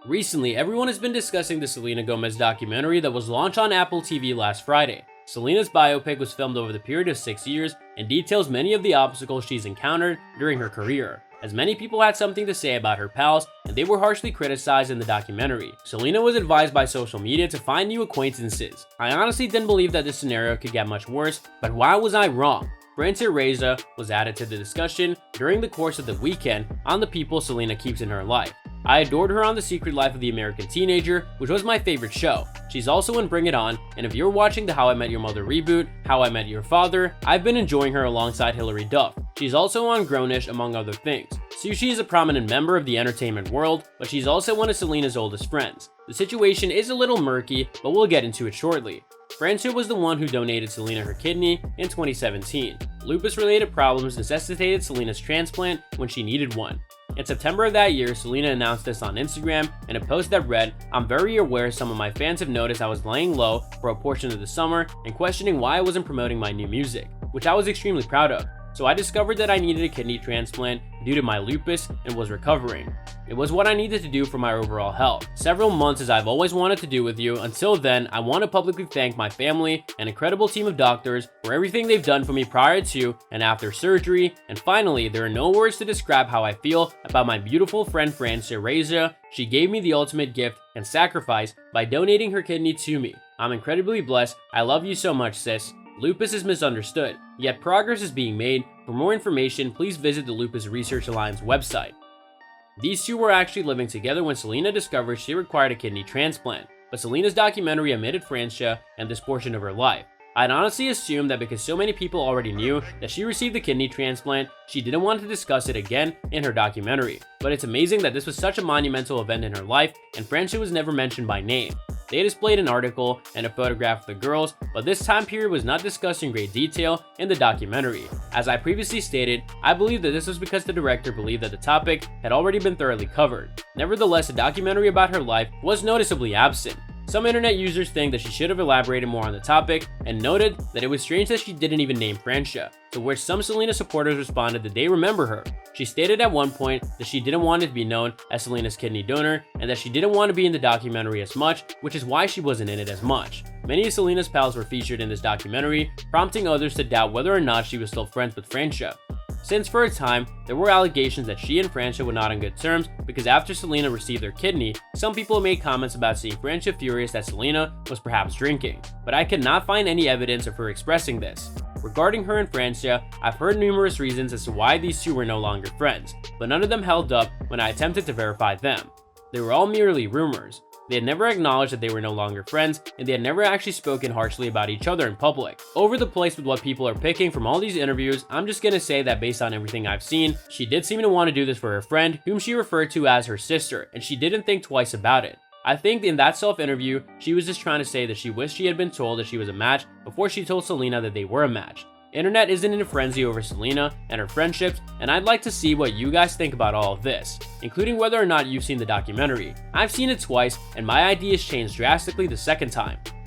Recently, everyone has been discussing the Selena Gomez documentary that was launched on Apple TV last Friday. Selena's biopic was filmed over the period of 6 years and details many of the obstacles she's encountered during her career, as many people had something to say about her pals and they were harshly criticized in the documentary. Selena was advised by social media to find new acquaintances. I honestly didn't believe that this scenario could get much worse, but why was I wrong? Francia Raisa was added to the discussion during the course of the weekend on the people Selena keeps in her life. I adored her on The Secret Life of the American Teenager, which was my favorite show. She's also in Bring It On, and if you're watching the How I Met Your Mother reboot, How I Met Your Father, I've been enjoying her alongside Hilary Duff. She's also on Grownish, among other things. Sushi is a prominent member of the entertainment world, but she's also one of Selena's oldest friends. The situation is a little murky, but we'll get into it shortly. Francia was the one who donated Selena her kidney in 2017. Lupus-related problems necessitated Selena's transplant when she needed one. In September of that year, Selena announced this on Instagram in a post that read, "I'm very aware some of my fans have noticed I was laying low for a portion of the summer and questioning why I wasn't promoting my new music, which I was extremely proud of. So I discovered that I needed a kidney transplant due to my lupus and was recovering. It was what I needed to do for my overall health. Several months as I've always wanted to do with you. Until then, I want to publicly thank my family and incredible team of doctors for everything they've done for me prior to and after surgery. And finally, there are no words to describe how I feel about my beautiful friend Francia Raisa. She gave me the ultimate gift and sacrifice by donating her kidney to me. I'm incredibly blessed. I love you so much, sis. Lupus is misunderstood, yet progress is being made. For more information, please visit the Lupus Research Alliance website." These two were actually living together when Selena discovered she required a kidney transplant, but Selena's documentary omitted Francia and this portion of her life. I'd honestly assumed that because so many people already knew that she received the kidney transplant, she didn't want to discuss it again in her documentary. But it's amazing that this was such a monumental event in her life and Francia was never mentioned by name. They displayed an article and a photograph of the girls, but this time period was not discussed in great detail in the documentary. As I previously stated, I believe that this was because the director believed that the topic had already been thoroughly covered. Nevertheless, a documentary about her life was noticeably absent. Some internet users think that she should have elaborated more on the topic and noted that it was strange that she didn't even name Francia, to which some Selena supporters responded that they remember her. She stated at one point that she didn't want it to be known as Selena's kidney donor and that she didn't want to be in the documentary as much, which is why she wasn't in it as much. Many of Selena's pals were featured in this documentary, prompting others to doubt whether or not she was still friends with Francia. Since for a time, there were allegations that she and Francia were not on good terms because after Selena received her kidney, some people made comments about seeing Francia furious that Selena was perhaps drinking, but I could not find any evidence of her expressing this. Regarding her and Francia, I've heard numerous reasons as to why these two were no longer friends, but none of them held up when I attempted to verify them. They were all merely rumors. They had never acknowledged that they were no longer friends, and they had never actually spoken harshly about each other in public. Over the place with what people are picking from all these interviews, I'm just gonna say that based on everything I've seen, she did seem to want to do this for her friend, whom she referred to as her sister, and she didn't think twice about it. I think in that self-interview, she was just trying to say that she wished she had been told that she was a match before she told Selena that they were a match. Internet isn't in a frenzy over Selena and her friendships, and I'd like to see what you guys think about all of this, including whether or not you've seen the documentary. I've seen it twice, and my ideas changed drastically the second time.